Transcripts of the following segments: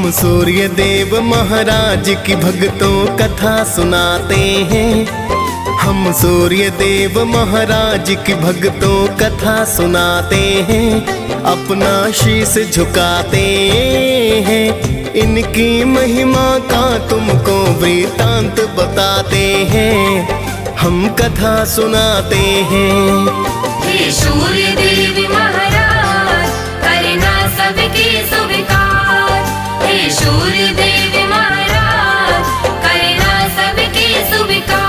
हम सूर्य देव महाराज की भक्तों कथा सुनाते हैं। हम सूर्य देव महाराज की भक्तों कथा सुनाते हैं। अपना शीश झुकाते हैं। इनकी महिमा का तुमको वृतांत बताते हैं। हम कथा सुनाते हैं। हे सूर्य देव महाराज करना सबके स्वीकार। हे सूर्य देव महाराज करना सबके स्वीकार।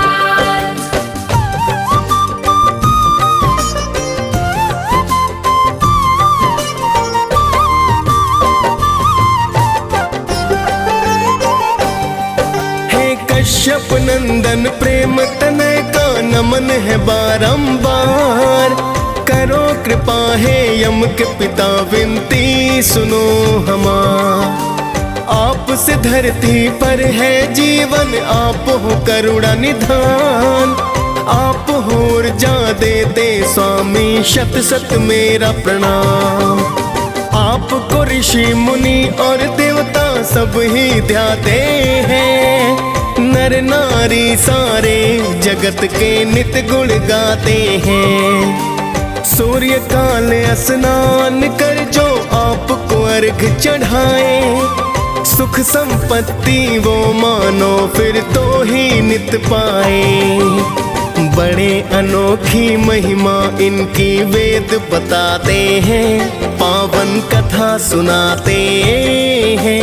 कश्यप नंदन प्रेम तनय का नमन है बारंबार। करो कृपा है यम के पिता विनती सुनो हमार। आपसे धरती पर है जीवन, आप हो करुणा निधान। आप हो ऊर्जा देते स्वामी, शत शत मेरा प्रणाम। आपको ऋषि मुनि और देवता सब ही ध्याते हैं। नर नारी सारे जगत के नित्य गुण गाते हैं। सूर्य काल स्नान कर जो आपको अर्घ चढ़ाए। सुख संपत्ति वो मानो फिर तो ही नित पाए। बड़े अनोखी महिमा इनकी वेद बताते हैं। पावन कथा सुनाते हैं।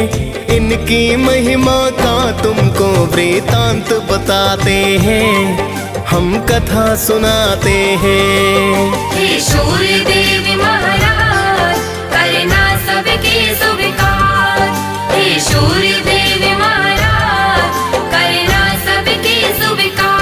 इनकी महिमा का तुमको वृतांत बताते हैं। हम कथा सुनाते हैं। हे सूर्य देव महाराज करना सबके स्वीकार। हे सूर्य देव महाराज करना सबके स्वीकार।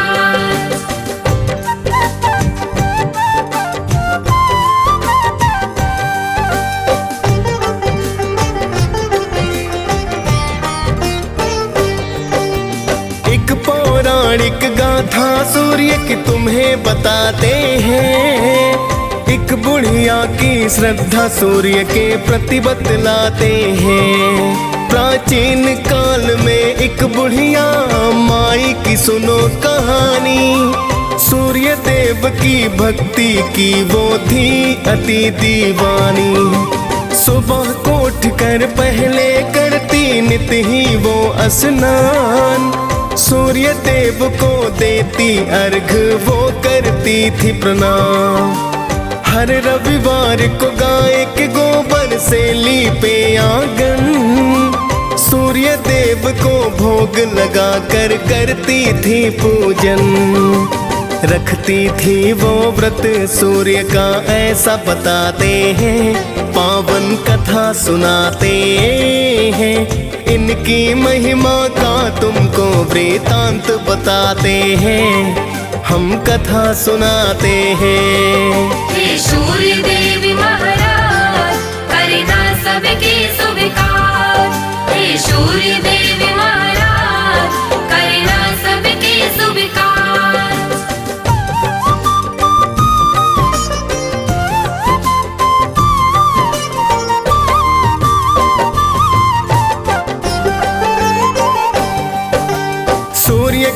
पौराणिक गाथा सूर्य की तुम्हें बताते हैं। एक बुढ़िया की श्रद्धा सूर्य के प्रति बतलाते हैं। प्राचीन काल में एक बुढ़िया माई की सुनो कहानी। सूर्य देव की भक्ति की वो थी अति दीवानी। सुबह को उठ कर पहले करती नित ही वो स्नान। सूर्य देव को देती अर्घ वो करती थी प्रणाम। हर रविवार को गाय के गोबर से लीपे आंगन। सूर्य देव को भोग लगा कर करती थी पूजन। रखती थी वो व्रत सूर्य का ऐसा बताते हैं। पावन कथा सुनाते हैं। इनकी महिमा का तुमको वृतांत बताते हैं। हम कथा सुनाते हैं। हे सूर्य देव महाराज करना सबके स्वीकार। हे सूर्य देव महाराज करना सबके स्वीकार।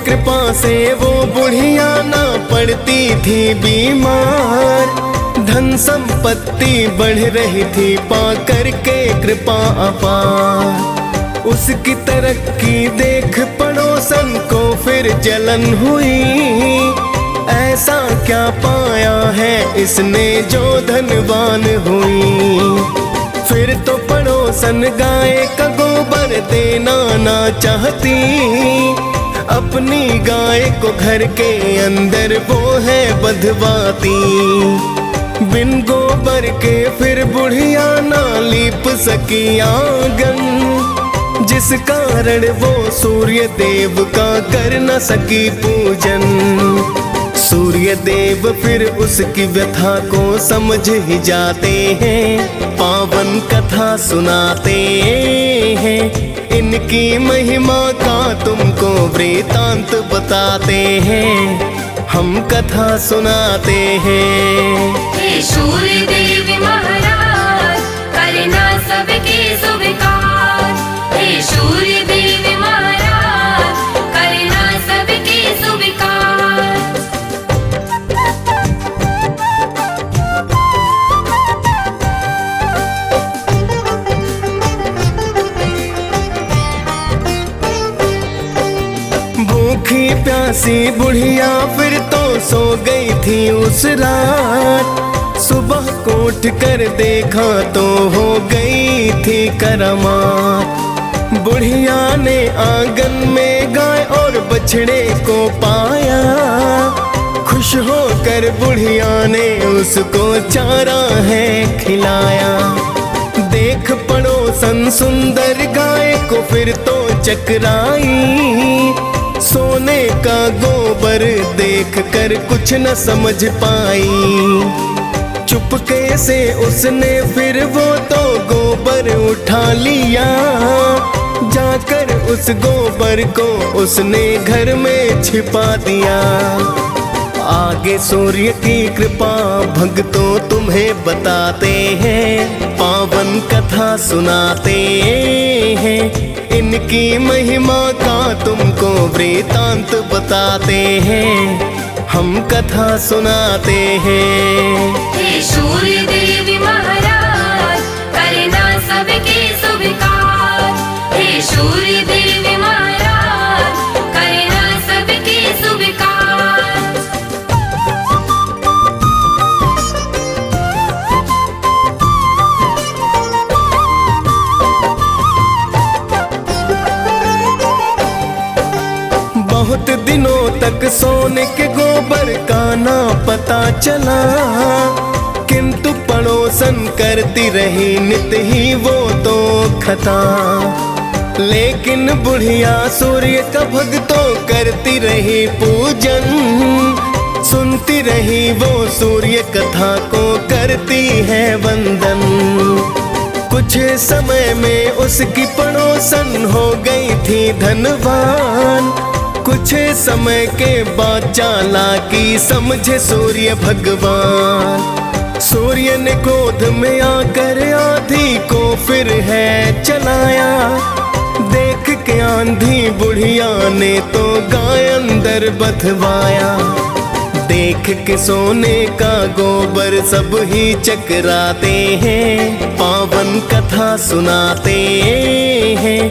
कृपा से वो बुढ़िया ना पड़ती थी बीमार। धन संपत्ति बढ़ रही थी पा करके कृपा अपार। उसकी तरक्की देख पड़ोसन को फिर जलन हुई। ऐसा क्या पाया है इसने जो धनवान हुई। फिर तो पड़ोसन गाय का गोबर देना ना चाहती। अपनी गाय को घर के अंदर वो है बंधवाती। बिन गोबर के फिर बुढ़िया ना लीप सकी आंगन। जिस कारण वो सूर्य देव का कर न सकी पूजन। सूर्य देव फिर उसकी व्यथा को समझ ही जाते हैं। पावन कथा सुनाते हैं। इनकी महिमा का तुमको वृतांत बताते हैं। हम कथा सुनाते हैं। हे सूर्य देव महाराज करना सबके स्वीकार। हे प्यासी बुढ़िया फिर तो सो गई थी उस रात। सुबह को उठ कर देखा तो हो गई थी करामात। बुढ़िया ने आंगन में गाय और बछड़े को पाया। खुश होकर बुढ़िया ने उसको चारा है खिलाया। देख पड़ोसन सुंदर गाय को फिर तो चकराई। सोने का गोबर देख कर कुछ न समझ पाई। चुपके से उसने फिर वो तो गोबर उठा लिया। जाकर उस गोबर को उसने घर में छिपा दिया। आगे सूर्य की कृपा भक्तों तुम्हें बताते हैं, पावन कथा सुनाते हैं। इनकी महिमा का तुमको वृतांत बताते हैं, हम कथा सुनाते हैं। हे सूर्य देवी महाराज करना सबके स्वीकार। हे सूर्य देवी महाराज करना सबके स्वीकार। बहुत दिनों तक सोने के गोबर का ना पता चला, किंतु पड़ोसन करती रही नित ही वो तो खता। लेकिन बुढ़िया सूर्य का भक्तों करती रही पूजन। सुनती रही वो सूर्य कथा को करती है वंदन। कुछ समय में उसकी पड़ोसन हो गई थी धनवान। कुछ समय के बाद चालाकी समझे सूर्य भगवान। सूर्य ने क्रोध में आकर आंधी को फिर है चलाया। देख के आंधी बुढ़िया ने तो गाय अंदर बधवाया। देख के सोने का गोबर सब ही चकराते हैं, पावन कथा सुनाते हैं।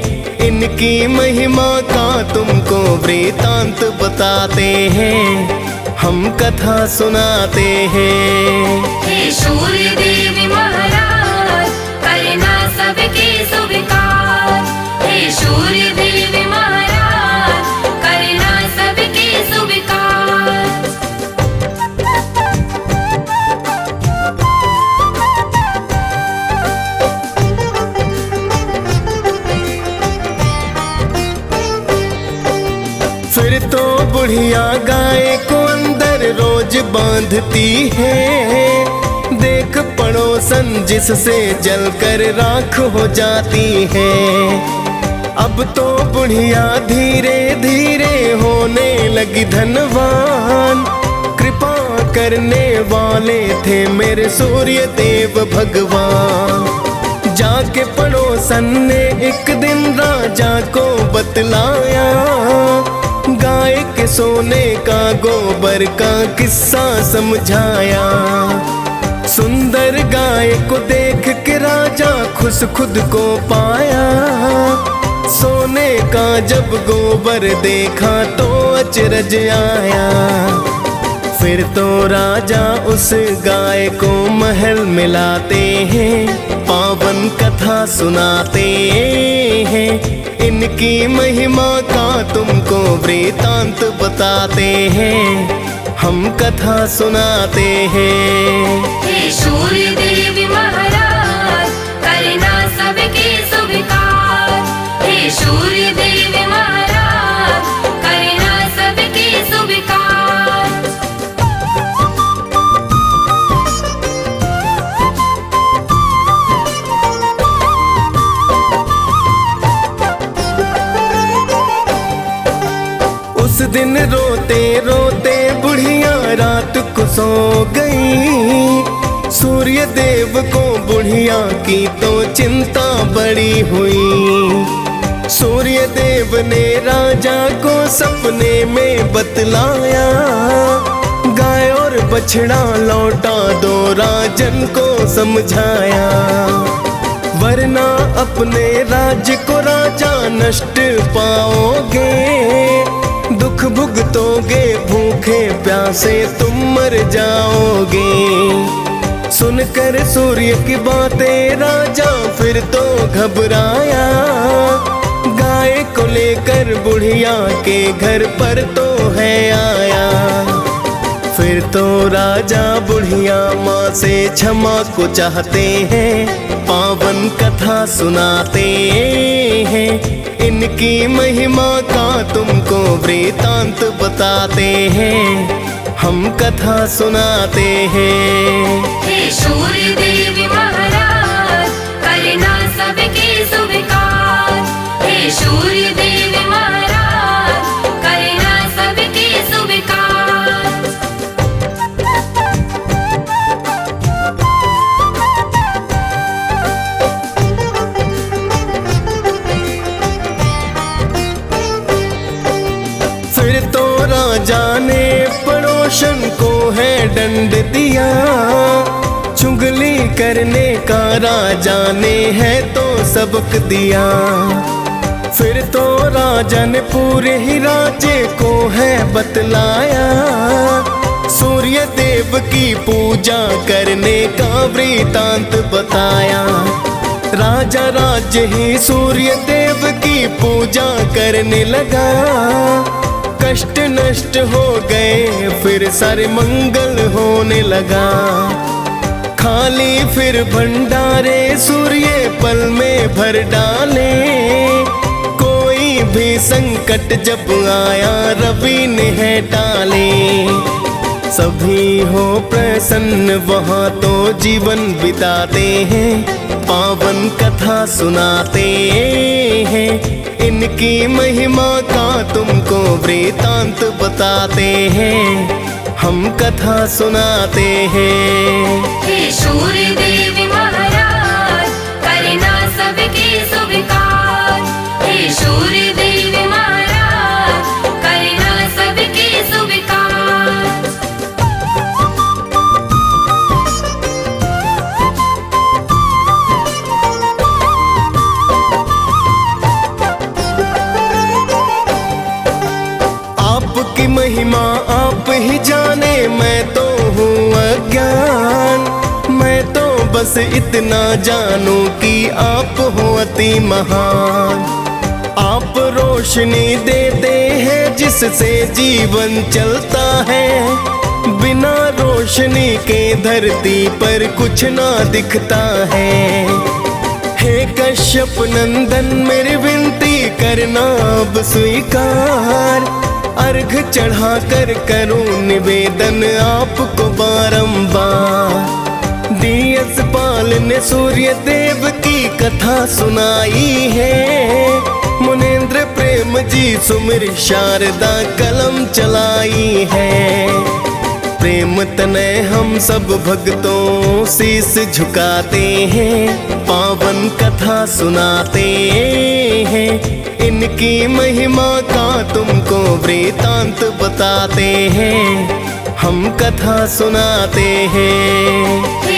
इनकी महिमा का तुमको वृतांत बताते हैं, हम कथा सुनाते हैं। हे सूर्य देवी महाराज करना सबके स्वीकार। हे सूर्य देवी महाराज करना सबके स्वीकार। फिर तो बुढ़िया गाय को अंदर रोज बांधती है। देख पड़ोसन जिससे जलकर राख हो जाती है। अब तो बुढ़िया धीरे धीरे होने लगी धनवान। कृपा करने वाले थे मेरे सूर्य देव भगवान। जाके पड़ोसन ने एक दिन राजा को बतलाया। गाय के सोने का गोबर का किस्सा समझाया। सुंदर गाय को देख के राजा खुश खुद को पाया। सोने का जब गोबर देखा तो अचरज आया। फिर तो राजा उस गाय को महल में लाते हैं, पावन कथा सुनाते हैं। इनकी महिमा का तुमको वृतांत बताते हैं, हम कथा सुनाते हैं। हे सूर्य देवी महाराज करना सबके स्वीकार। हे सूर्य देवी महाराज करना सबके स्वीकार। उस दिन रोते रोते बुढ़िया रात को सो गई। सूर्य देव को बुढ़िया की तो चिंता बड़ी हुई। सूर्य देव ने राजा को सपने में बतलाया। गाय और बछड़ा लौटा दो राजन को समझाया। वरना अपने राज्य को राजा नष्ट पाओगे। दुख भुगतोगे, भूखे प्यासे तुम मर जाओगे। सुनकर सूर्य की बातें राजा फिर तो घबराया, गाय को लेकर बुढ़िया के घर पर तो है आया। फिर तो राजा बुढ़िया माँ से क्षमा को चाहते हैं, पावन कथा सुनाते हैं, इनकी महिमा का तुमको वृतांत बताते हैं, हम कथा सुनाते हैं। हे सूर्य देव महाराज करना सबके स्वीकार। हे सूर्य देव महाराज करना सबके स्वीकार। फिर तो राजा ने पड़ोसन को है दंड दिया, चुगली करने का राजा ने है तो सबक दिया। फिर तो राजा ने पूरे ही राज्य को है बतलाया, सूर्य देव की पूजा करने का वृतांत बताया। राजा राज्य ही सूर्य देव की पूजा करने लगा, कष्ट नष्ट हो गए फिर सारे मंगल होने लगा। खाली फिर भंडारे सूर्य पल में भर डाले, कोई भी संकट जब आया रवि ने है टाले। सभी हो प्रसन्न वहाँ तो जीवन बिताते हैं, पावन कथा सुनाते हैं, इनकी महिमा का तुमको वृतांत बताते हैं, हम कथा सुनाते हैं। हे सूर्य देव महाराज करना सबके स्वीकार। हे सूर्य देव महाराज करना सबके स्वीकार। आपकी महिमा आप ही जाने, मैं तो हूँ अज्ञान। मैं तो बस इतना जानूं कि आप हो अति महान। आप रोशनी देते हैं जिससे जीवन चलता है, बिना रोशनी के धरती पर कुछ ना दिखता है। हे कश्यप नंदन मेरी विनती करना अब स्वीकार, अर्घ चढ़ा कर करूं निवेदन आपको बारंबार। डीएस पाल ने सूर्य देव की कथा सुनाई है, मुनेंद्र प्रेम जी सुमिर शारदा कलम चलाई है। प्रेम तनय हम सब भक्तों शीस झुकाते हैं, पावन कथा सुनाते हैं, इनकी महिमा का तुमको वृतांत बताते हैं, हम कथा सुनाते हैं।